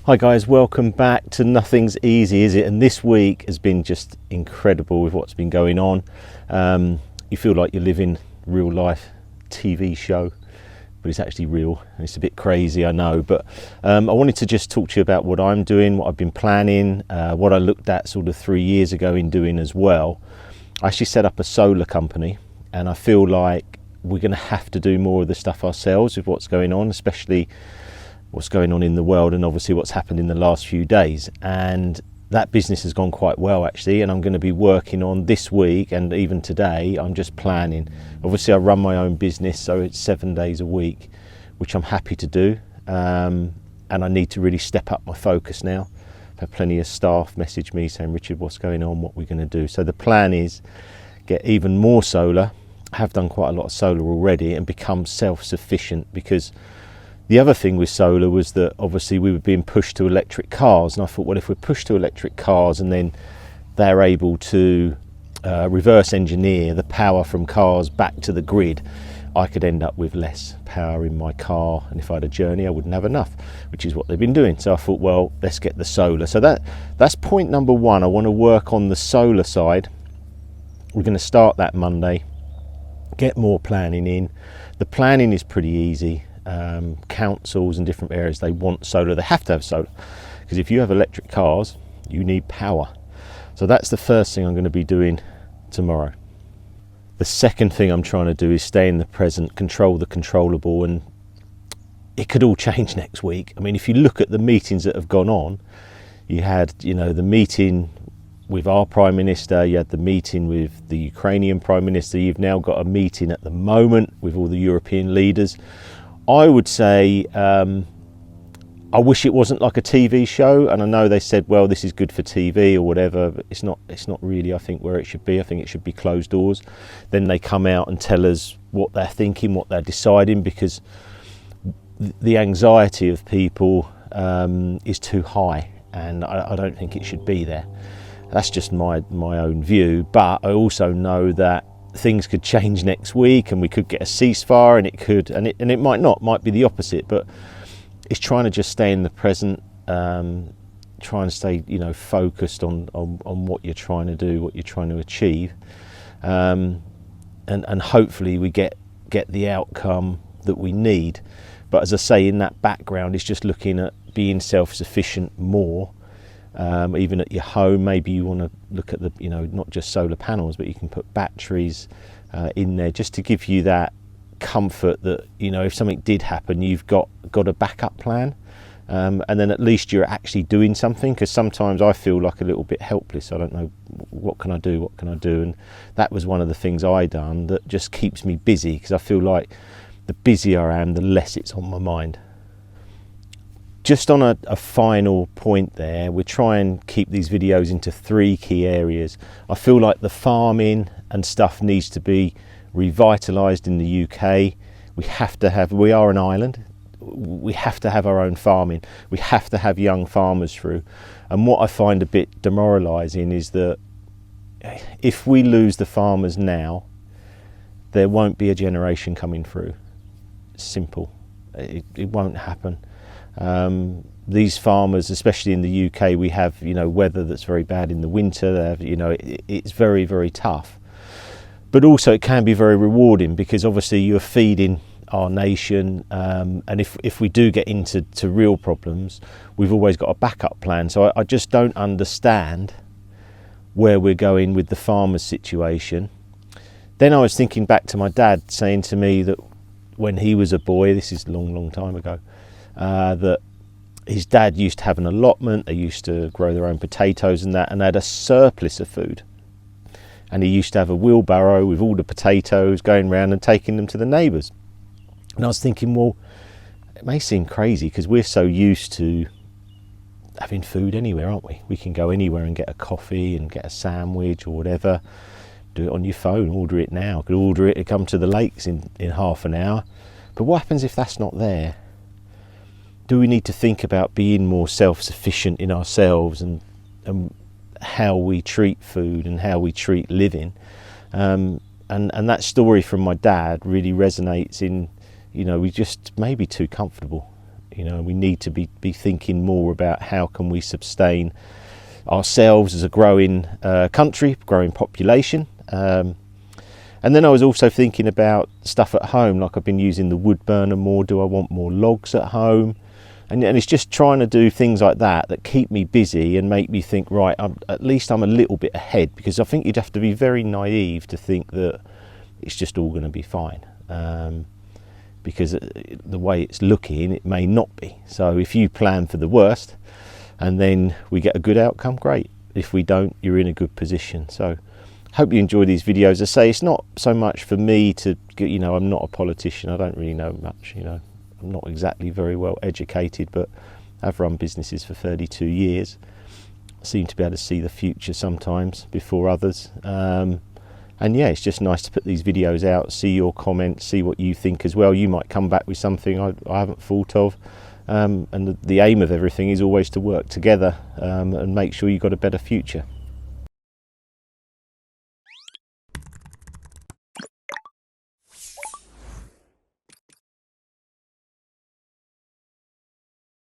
Hi guys, welcome back to Nothing's Easy, is it? And this week has been just incredible with what's been going on. You feel like you're living real life TV show, but it's actually real. It's a bit crazy, I know, but I wanted to just talk to you about what I'm doing, what I've been planning, what I looked at sort of 3 years ago in doing as well. I actually set up a solar company, and I feel like we're going to have to do more of the stuff ourselves with what's going on, especially what's going on in the world and obviously what's happened in the last few days. And that business has gone quite well actually, and I'm going to be working on this week, and even today I'm just planning. Obviously I run my own business, so it's 7 days a week, which I'm happy to do, and I need to really step up my focus now. I've had plenty of staff message me saying, Richard, what's going on, what we're going to do. So the plan is get even more solar. I have done quite a lot of solar already, and become self-sufficient, because the other thing with solar was that obviously we were being pushed to electric cars, and I thought, well, if we're pushed to electric cars and then they're able to reverse engineer the power from cars back to the grid, I could end up with less power in my car, and if I had a journey I wouldn't have enough, which is what they've been doing. So I thought, well, let's get the solar. So that's point number one. I want to work on the solar side. We're going to start that Monday, get more planning in. The planning is pretty easy. Councils in different areas, they want solar, they have to have solar, because if you have electric cars you need power. So that's the first thing I'm going to be doing tomorrow. The second thing I'm trying to do is stay in the present, control the controllable, and it could all change next week. I mean, if you look at the meetings that have gone on, you had, the meeting with our Prime Minister, you had the meeting with the Ukrainian Prime Minister, you've now got a meeting at the moment with all the European leaders. I would say I wish it wasn't like a TV show, and I know they said, well, this is good for TV or whatever, but it's not really, I think, where it should be. I think it should be closed doors. Then they come out and tell us what they're thinking, what they're deciding, because the anxiety of people is too high, and I don't think it should be there. That's just my own view, but I also know that things could change next week, and we could get a ceasefire, and it might not, might be the opposite. But it's trying to just stay in the present, trying to stay focused on what you're trying to do, what you're trying to achieve, and hopefully we get the outcome that we need. But as I say, in that background, it's just looking at being self-sufficient more. Even at your home, maybe you want to look at the, not just solar panels, but you can put batteries in there, just to give you that comfort that, if something did happen, you've got a backup plan, and then at least you're actually doing something. Because sometimes I feel like a little bit helpless. I don't know, what can I do, and that was one of the things I done that just keeps me busy, because I feel like the busier I am, the less it's on my mind. Just on a final point there, we try and keep these videos into 3 key areas. I feel like the farming and stuff needs to be revitalised in the UK. We are an island. We have to have our own farming. We have to have young farmers through. And what I find a bit demoralising is that if we lose the farmers now, there won't be a generation coming through. Simple. It won't happen. These farmers, especially in the UK, we have weather that's very bad in the winter. It's very, very tough, but also it can be very rewarding, because obviously you're feeding our nation, and if we do get into real problems, we've always got a backup plan. So I just don't understand where we're going with the farmers situation. Then I was thinking back to my dad saying to me that when he was a boy, this is a long time ago, that his dad used to have an allotment. They used to grow their own potatoes and that, and they had a surplus of food. And he used to have a wheelbarrow with all the potatoes, going around and taking them to the neighbours. And I was thinking, well, it may seem crazy, because we're so used to having food anywhere, aren't we? We can go anywhere and get a coffee and get a sandwich or whatever. Do it on your phone, order it now. Could order it to come to the lakes in half an hour. But what happens if that's not there? Do we need to think about being more self-sufficient in ourselves, and how we treat food and how we treat living? And that story from my dad really resonates in, we just may be too comfortable. You know, we need to be thinking more about how can we sustain ourselves as a growing country, growing population. And then I was also thinking about stuff at home, like I've been using the wood burner more. Do I want more logs at home? And it's just trying to do things like that keep me busy and make me think, right, at least I'm a little bit ahead, because I think you'd have to be very naive to think that it's just all going to be fine. Because the way it's looking, it may not be. So if you plan for the worst and then we get a good outcome, great. If we don't, you're in a good position. So hope you enjoy these videos. As I say, it's not so much for me to, you know, I'm not a politician. I don't really know much, you know. I'm not exactly very well educated, but I've run businesses for 32 years. I seem to be able to see the future sometimes before others. And yeah, it's just nice to put these videos out, see your comments, see what you think as well. You might come back with something I haven't thought of. And the aim of everything is always to work together and make sure you've got a better future.